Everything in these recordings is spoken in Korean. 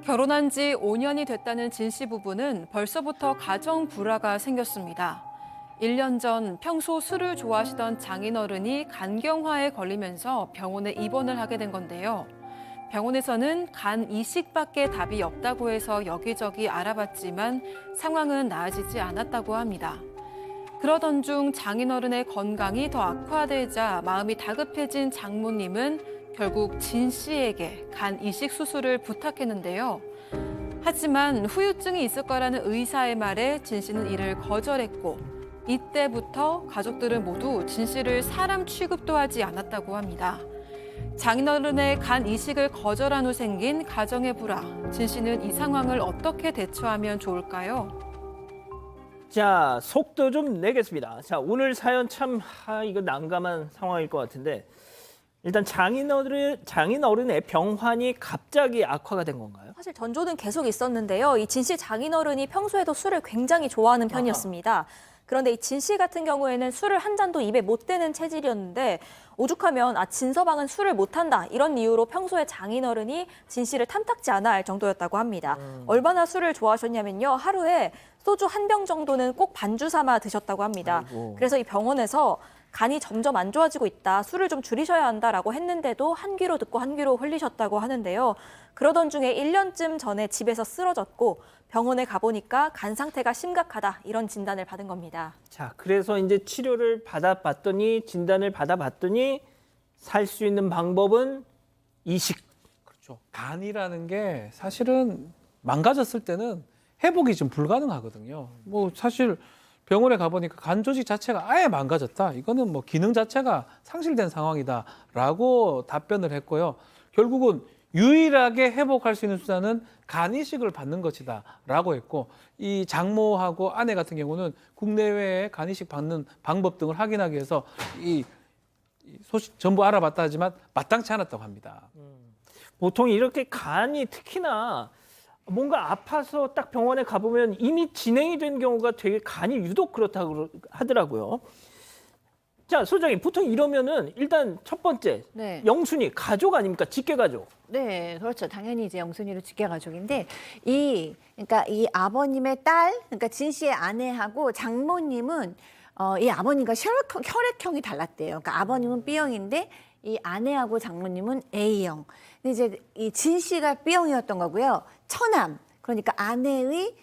결혼한 지 5년이 됐다는 진 씨 부부는 벌써부터 가정 불화가 생겼습니다. 1년 전 평소 술을 좋아하시던 장인어른이 간경화에 걸리면서 병원에 입원을 하게 된 건데요. 병원에서는 간 이식밖에 답이 없다고 해서 여기저기 알아봤지만 상황은 나아지지 않았다고 합니다. 그러던 중 장인어른의 건강이 더 악화되자 마음이 다급해진 장모님은 결국 진 씨에게 간 이식 수술을 부탁했는데요. 하지만 후유증이 있을 거라는 의사의 말에 진 씨는 이를 거절했고 이때부터 가족들은 모두 진 씨를 사람 취급도 하지 않았다고 합니다. 장인어른의 간 이식을 거절한 후 생긴 가정의 불화. 진 씨는 이 상황을 어떻게 대처하면 좋을까요? 자, 속도 좀 내겠습니다. 자, 오늘 사연 참 이거 난감한 상황일 것 같은데 일단 장인어른의 병환이 갑자기 악화가 된 건가요? 사실 전조는 계속 있었는데요. 이 진 씨 장인어른이 평소에도 술을 굉장히 좋아하는 편이었습니다. 그런데 이 진 씨 같은 경우에는 술을 한 잔도 입에 못 대는 체질이었는데 오죽하면 진서방은 술을 못한다 이런 이유로 평소에 장인어른이 진 씨를 탐탁지 않아 할 정도였다고 합니다. 얼마나 술을 좋아하셨냐면요. 하루에 소주 한 병 정도는 꼭 반주 삼아 드셨다고 합니다. 아이고. 그래서 이 병원에서 간이 점점 안 좋아지고 있다. 술을 좀 줄이셔야 한다라고 했는데도 한 귀로 듣고 한 귀로 흘리셨다고 하는데요. 그러던 중에 1년쯤 전에 집에서 쓰러졌고 병원에 가보니까 간 상태가 심각하다. 이런 진단을 받은 겁니다. 자, 그래서 이제 치료를 받아봤더니 진단을 받아봤더니 살 수 있는 방법은 이식. 그렇죠. 간이라는 게 사실은 망가졌을 때는 회복이 좀 불가능하거든요. 뭐 사실 병원에 가보니까 간 조직 자체가 아예 망가졌다. 이거는 뭐 기능 자체가 상실된 상황이다라고 답변을 했고요. 결국은 유일하게 회복할 수 있는 수단은 간 이식을 받는 것이다라고 했고 이 장모하고 아내 같은 경우는 국내외에 간 이식 받는 방법 등을 확인하기 위해서 이 소식 전부 알아봤다 하지만 마땅치 않았다고 합니다. 보통 이렇게 간이 특히나 뭔가 아파서 딱 병원에 가보면 이미 진행이 된 경우가 되게 간이 유독 그렇다고 하더라고요. 자, 소장님, 보통 이러면은 일단 첫 번째 네. 영순이 가족 아닙니까? 직계 가족. 네, 그렇죠. 당연히 이제 영순이로 직계 가족인데 그러니까 이 아버님의 딸, 그러니까 진 씨의 아내하고 장모님은 이 아버님과 혈액형이 달랐대요. 그러니까 아버님은 B형인데 이 아내하고 장모님은 A형. 근데 이제 이 진 씨가 B형이었던 거고요. 처남, 그러니까 아내의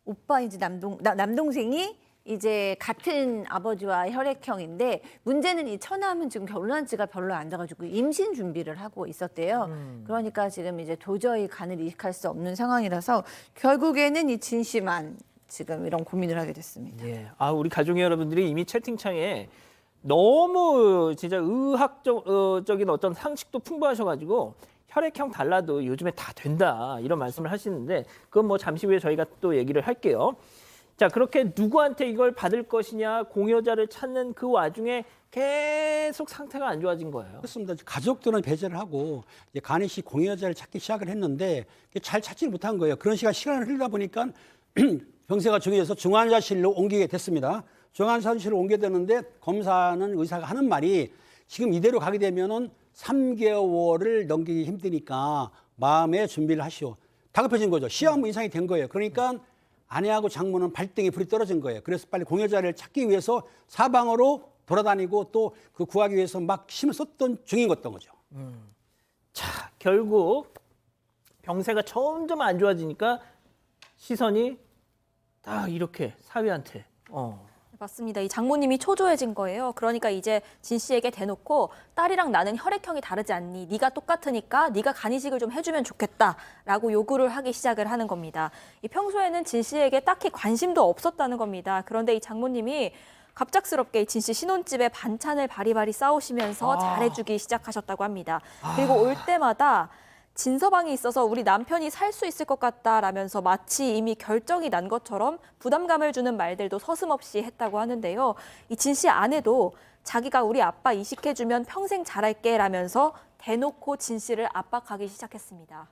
오빠 이제 남동생이 이제 같은 아버지와 혈액형인데 문제는 이 처남은 지금 결혼한 지가 별로 안 돼가지고 임신 준비를 하고 있었대요. 그러니까 지금 이제 도저히 간을 이식할 수 없는 상황이라서 결국에는 이 진 씨만 지금 이런 고민을 하게 됐습니다. 예. 우리 가족 여러분들이 이미 채팅창에 너무 진짜 의학적인 어떤 상식도 풍부하셔가지고 혈액형 달라도 요즘에 다 된다 이런 말씀을 하시는데 그건 뭐 잠시 후에 저희가 또 얘기를 할게요. 자, 그렇게 누구한테 이걸 받을 것이냐 공여자를 찾는 그 와중에 계속 상태가 안 좋아진 거예요. 그렇습니다. 가족들은 배제를 하고 이제 간이식 공여자를 찾기 시작을 했는데 잘 찾지 못한 거예요. 그런 시간을 흘리다 보니까 병세가 정해져서 중환자실로 옮기게 됐습니다. 중환자실로 옮게 되는데 검사는 의사가 하는 말이 지금 이대로 가게 되면은 3개월을 넘기기 힘드니까 마음의 준비를 하시오. 다급해진 거죠. 시한부 이상이 된 거예요. 그러니까 아내하고 장모는 발등에 불이 떨어진 거예요. 그래서 빨리 공여자를 찾기 위해서 사방으로 돌아다니고 또 그 구하기 위해서 막 힘을 썼던 중이었던 거죠. 자, 결국 병세가 점점 안 좋아지니까 시선이 딱 이렇게 사위한테. 맞습니다. 이 장모님이 초조해진 거예요. 그러니까 이제 진 씨에게 대놓고 딸이랑 나는 혈액형이 다르지 않니? 네가 똑같으니까 네가 간 이식을 좀 해주면 좋겠다라고 요구를 하기 시작을 하는 겁니다. 이 평소에는 진 씨에게 딱히 관심도 없었다는 겁니다. 그런데 이 장모님이 갑작스럽게 진 씨 신혼집에 반찬을 바리바리 싸오시면서 잘해주기 시작하셨다고 합니다. 그리고 올 때마다 진서방이 있어서 우리 남편이 살 수 있을 것 같다라면서 마치 이미 결정이 난 것처럼 부담감을 주는 말들도 서슴없이 했다고 하는데요. 이 진 씨 아내도 자기가 우리 아빠 이식해주면 평생 잘할게 라면서 대놓고 진 씨를 압박하기 시작했습니다.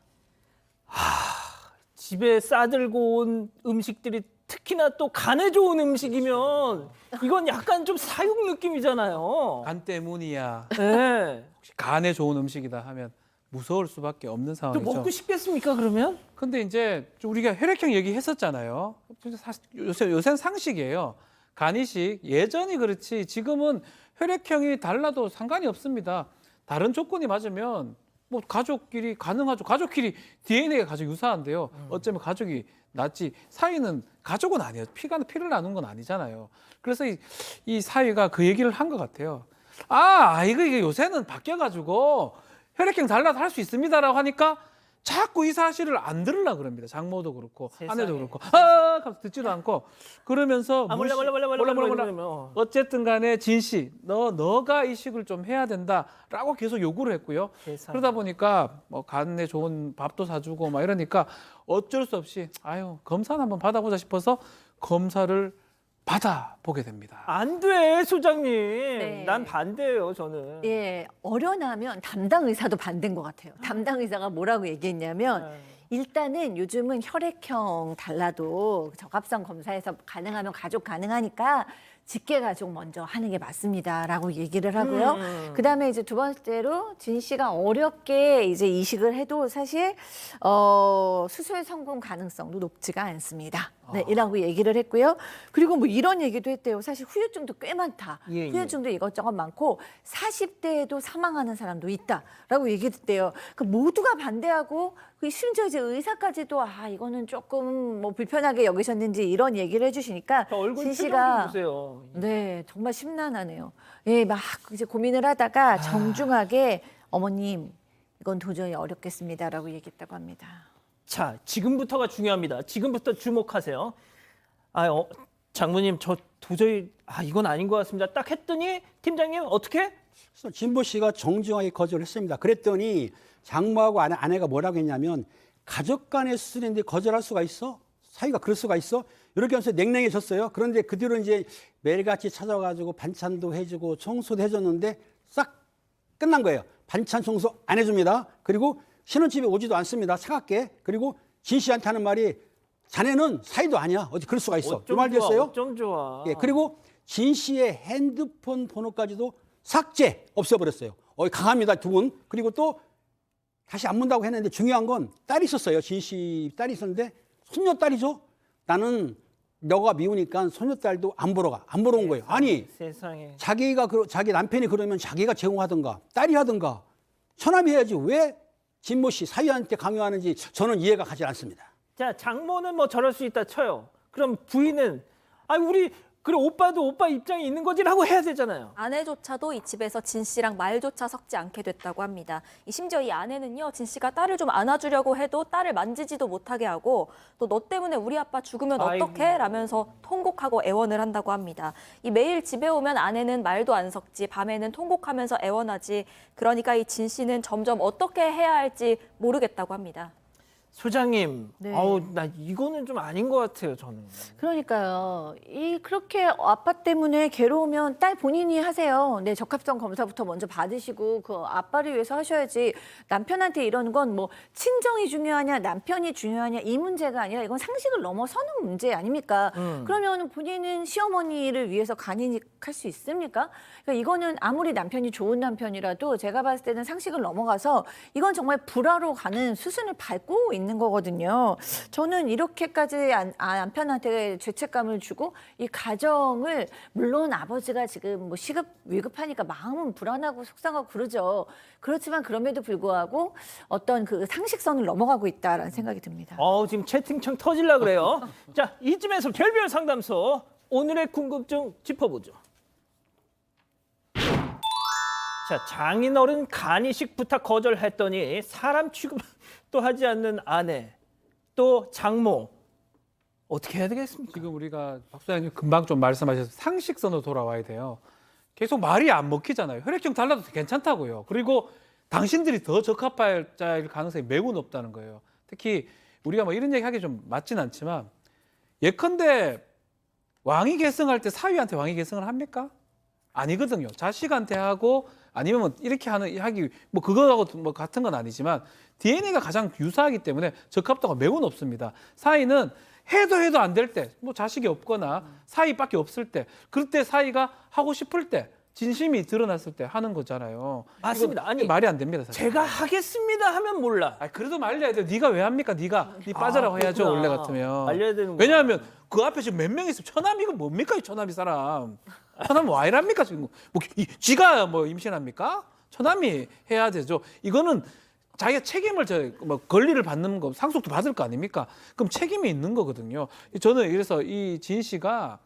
집에 싸들고 온 음식들이 특히나 또 간에 좋은 음식이면 이건 약간 좀 사육 느낌이잖아요. 간 때문이야. 네. 혹시 간에 좋은 음식이다 하면 무서울 수밖에 없는 또 상황이죠. 먹고 싶겠습니까 그러면? 근데 이제 좀 우리가 혈액형 얘기했었잖아요. 요새는 상식이에요. 간이식 예전이 그렇지 지금은 혈액형이 달라도 상관이 없습니다. 다른 조건이 맞으면 뭐 가족끼리 가능하죠. 가족끼리 DNA가 가족 유사한데요. 어쩌면 가족이 낫지 사위는 가족은 아니에요. 피를 나눈 건 아니잖아요. 그래서 이 사위가 그 얘기를 한 것 같아요. 이게 요새는 바뀌어가지고 혈액형 달라도 할 수 있습니다라고 하니까 자꾸 이 사실을 안 들으려고 그럽니다. 장모도 그렇고 아내도 그렇고 가서 듣지도 않고 그러면서 몰라. 어쨌든 간에 진 씨, 너가 이식을 좀 해야 된다라고 계속 요구를 했고요. 세상에. 그러다 보니까 뭐 간에 좋은 밥도 사주고 막 이러니까 어쩔 수 없이 검사는 한번 받아보자 싶어서 검사를 받아보게 됩니다. 안 돼, 소장님. 네. 난 반대예요, 저는. 예, 어려나면 담당 의사도 반대인 것 같아요. 담당 의사가 뭐라고 얘기했냐면 일단은 요즘은 혈액형 달라도 적합성 검사에서 가능하면 가족 가능하니까 직계 가족 먼저 하는 게 맞습니다라고 얘기를 하고요. 그다음에 이제 두 번째로 진 씨가 어렵게 이제 이식을 해도 사실 수술 성공 가능성도 높지가 않습니다. 네, 이라고 얘기를 했고요. 그리고 뭐 이런 얘기도 했대요. 사실 후유증도 꽤 많다. 예. 후유증도 이것저것 많고 40대에도 사망하는 사람도 있다라고 얘기했대요. 그 모두가 반대하고 심지어 이제 의사까지도 이거는 조금 뭐 불편하게 여기셨는지 이런 얘기를 해주시니까 저 얼굴 진 표정 씨가 좀 보세요. 네, 정말 심란하네요. 예, 막 이제 고민을 하다가 정중하게 어머님 이건 도저히 어렵겠습니다라고 얘기했다고 합니다. 자, 지금부터가 중요합니다. 지금부터 주목하세요. 장모님, 저 도저히 이건 아닌 것 같습니다. 딱 했더니 팀장님 어떻게? 그래서 진보 씨가 정중하게 거절을 했습니다. 그랬더니 장모하고 아내가 뭐라고 했냐면 가족 간의 수술인데 거절할 수가 있어? 사위가 그럴 수가 있어? 이렇게 하면서 냉랭해졌어요. 그런데 그 뒤로 이제 매일같이 찾아가지고 반찬도 해주고 청소도 해줬는데 싹 끝난 거예요. 반찬 청소 안 해줍니다. 그리고 신혼집에 오지도 않습니다. 차갑게. 그리고 진 씨한테 하는 말이 자네는 사위도 아니야. 어디 그럴 수가 있어. 이 말도 했어요. 어쩜 좋아. 예, 그리고 진 씨의 핸드폰 번호까지도 삭제 없애버렸어요. 강합니다, 두 분. 그리고 또 다시 안 문다고 했는데 중요한 건 딸이 있었어요. 진 씨 딸이 있었는데 손녀딸이죠. 나는 너가 미우니까 손녀딸도 안 보러 온 거예요. 아니, 세상에. 자기 남편이 그러면 자기가 제공하든가 딸이 하든가 처남이 해야지 왜 진모 씨 사위한테 강요하는지 저는 이해가 가지 않습니다. 자, 장모는 뭐 저럴 수 있다 쳐요. 그럼 부인은 그래 오빠도 오빠 입장이 있는 거지라고 해야 되잖아요. 아내조차도 이 집에서 진 씨랑 말조차 섞지 않게 됐다고 합니다. 심지어 이 아내는요, 진 씨가 딸을 좀 안아주려고 해도 딸을 만지지도 못하게 하고 또 너 때문에 우리 아빠 죽으면 어떡해? 라면서 통곡하고 애원을 한다고 합니다. 매일 집에 오면 아내는 말도 안 섞지, 밤에는 통곡하면서 애원하지. 그러니까 이 진 씨는 점점 어떻게 해야 할지 모르겠다고 합니다. 소장님, 네. 나 이거는 좀 아닌 것 같아요, 저는. 그러니까요. 그렇게 아빠 때문에 괴로우면 딸 본인이 하세요. 네, 적합성 검사부터 먼저 받으시고 그 아빠를 위해서 하셔야지. 남편한테 이러는 건 뭐 친정이 중요하냐, 남편이 중요하냐 이 문제가 아니라 이건 상식을 넘어서는 문제 아닙니까? 그러면 본인은 시어머니를 위해서 간이직할 수 있습니까? 그러니까 이거는 아무리 남편이 좋은 남편이라도 제가 봤을 때는 상식을 넘어가서 이건 정말 불화로 가는 수순을 밟고 있는 거거든요. 저는 이렇게까지 남편한테 죄책감을 주고 이 가정을 물론 아버지가 지금 뭐 시급 위급하니까 마음은 불안하고 속상하고 그러죠. 그렇지만 그럼에도 불구하고 어떤 그 상식선을 넘어가고 있다라는 생각이 듭니다. 지금 채팅창 터질라 그래요. 자, 이쯤에서 별별 상담소 오늘의 궁금증 짚어보죠. 자, 장인어른 간이식 부탁 거절했더니 사람 취급도 하지 않는 아내, 또 장모 어떻게 해야 되겠습니까? 지금 우리가 박 소장님 금방 좀 말씀하셔서 상식선으로 돌아와야 돼요. 계속 말이 안 먹히잖아요. 혈액형 달라도 괜찮다고요. 그리고 당신들이 더 적합할 자일 가능성이 매우 높다는 거예요. 특히 우리가 뭐 이런 얘기 하기 좀 맞진 않지만 예컨대 왕위 계승할 때 사위한테 왕위 계승을 합니까? 아니거든요. 자식한테 하고 아니면 뭐 이렇게 하기 뭐 그거하고 뭐 같은 건 아니지만 DNA가 가장 유사하기 때문에 적합도가 매우 높습니다. 사위는 해도 안 될 때, 뭐 자식이 없거나 사위밖에 없을 때, 그럴 때 사위가 하고 싶을 때 진심이 드러났을 때 하는 거잖아요. 맞습니다. 이거 아니, 말이 안 됩니다. 사실. 제가 하겠습니다 하면 몰라. 아, 그래도 말려야 돼요. 네가 왜 합니까? 네 빠져라고 해야죠. 그렇구나. 원래 같으면. 말려야 되는 왜냐하면 그 앞에 지금 몇 명 있으면 처남 이거 뭡니까 이 처남이 사람. 처남 와 이랍니까 지금. 뭐 지가 뭐 임신합니까? 처남이 해야 되죠. 이거는 자기가 책임을 뭐 권리를 받는 거 상속도 받을 거 아닙니까? 그럼 책임이 있는 거거든요. 저는 그래서 이 진 씨가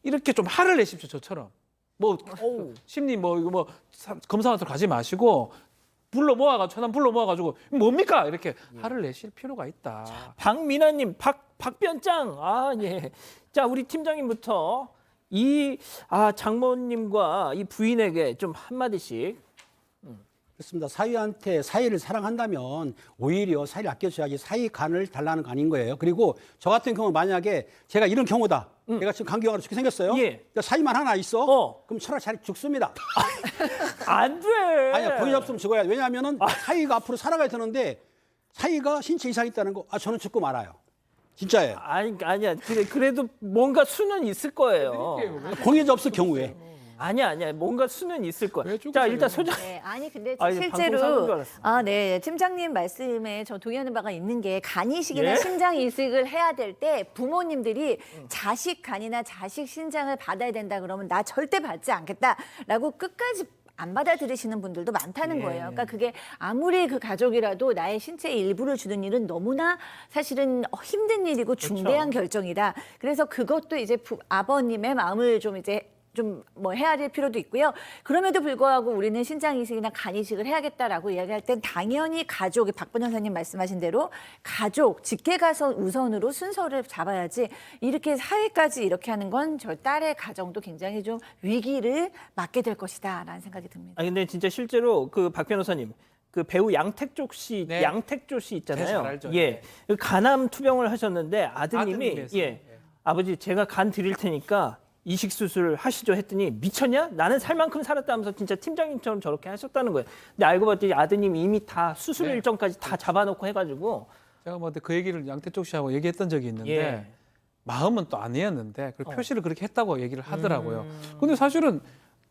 이렇게 좀 화를 내십시오. 저처럼. 뭐 심리 뭐 이거 뭐 검사한테 가지 마시고 처남 불러 모아가지고 뭡니까 이렇게 화를 내실 필요가 있다. 박민아님, 박변짱. 아 예. 자 우리 팀장님부터 이 장모님과 이 부인에게 좀 한마디씩. 그렇습니다. 사위한테 사위를 사랑한다면 오히려 사위를 아껴줘야지 사위 간을 달라는 거 아닌 거예요. 그리고 저 같은 경우 만약에 제가 이런 경우다. 내가 지금 간경화로 죽게 생겼어요. 예. 그러니까 사위만 하나 있어. 그럼 차라리 잘 죽습니다. 안 돼. 아니야, 본인 없으면 죽어야 돼. 왜냐하면은 사위가 앞으로 살아가야 되는데 사위가 신체 이상이 있다는 거, 저는 죽고 말아요. 진짜예요. 아니야. 그래도 뭔가 수는 있을 거예요. 공여자 없을 경우에. 아니야. 뭔가 수는 있을 거야. 왜 죽으세요? 자 일단 소장. 네, 아니 근데 방송 사는 줄 실제로 알았어. 네 팀장님 말씀에 저 동의하는 바가 있는 게 간이식이나 예? 신장 이식을 해야 될 때 부모님들이 자식 간이나 자식 신장을 받아야 된다 그러면 나 절대 받지 않겠다라고 끝까지 안 받아들이시는 분들도 많다는 거예요. 그러니까 그게 아무리 그 가족이라도 나의 신체의 일부를 주는 일은 너무나 사실은 힘든 일이고 중대한 결정이다. 그래서 그것도 이제 아버님의 마음을 좀 이제 좀 뭐 헤아릴 필요도 있고요. 그럼에도 불구하고 우리는 신장 이식이나 간 이식을 해야겠다라고 이야기할 땐 당연히 가족이 박 변호사님 말씀하신 대로 가족 직계가서 우선으로 순서를 잡아야지 이렇게 사회까지 이렇게 하는 건 저 딸의 가정도 굉장히 좀 위기를 맞게 될 것이다라는 생각이 듭니다. 근데 진짜 실제로 그 박 변호사님 그 배우 양택조 씨 네. 양택조 씨 네, 있잖아요. 잘 알죠. 예. 네. 그 간암 투병을 하셨는데 아드님이 아드님이 했어요. 예. 아버지 제가 간 드릴 테니까 이식 수술을 하시죠 했더니 미쳤냐? 나는 살 만큼 살았다면서 진짜 팀장님처럼 저렇게 하셨다는 거예요. 근데 알고 봤더니 아드님이 이미 다 수술 네. 일정까지 다 잡아놓고 해가지고 제가 뭐 그 얘기를 양태쪽 씨하고 얘기했던 적이 있는데 예. 마음은 또 아니었는데 그 표시를 그렇게 했다고 얘기를 하더라고요. 근데 사실은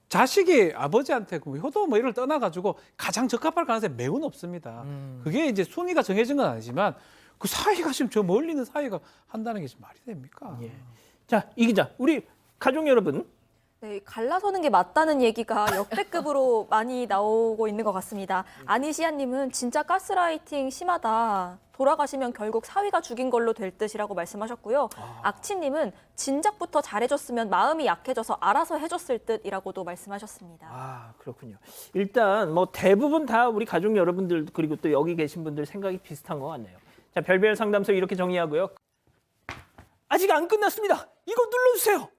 자식이 아버지한테 그 효도 뭐 이를 떠나가지고 가장 적합할 가능성이 매우 높습니다. 그게 이제 순위가 정해진 건 아니지만 그 사이가 지금 저 멀리 있는 사이가 한다는 게 지금 말이 됩니까? 예. 자, 이 기자, 우리 가족 여러분. 네, 갈라서는 게 맞다는 얘기가 역대급으로 많이 나오고 있는 것 같습니다. 아니시아님은 진짜 가스라이팅 심하다. 돌아가시면 결국 사위가 죽인 걸로 될 듯이라고 말씀하셨고요. 악치님은 진작부터 잘해줬으면 마음이 약해져서 알아서 해줬을 듯이라고도 말씀하셨습니다. 그렇군요. 일단 뭐 대부분 다 우리 가족 여러분들 그리고 또 여기 계신 분들 생각이 비슷한 것 같네요. 자, 별별 상담소 이렇게 정리하고요. 아직 안 끝났습니다. 이거 눌러주세요.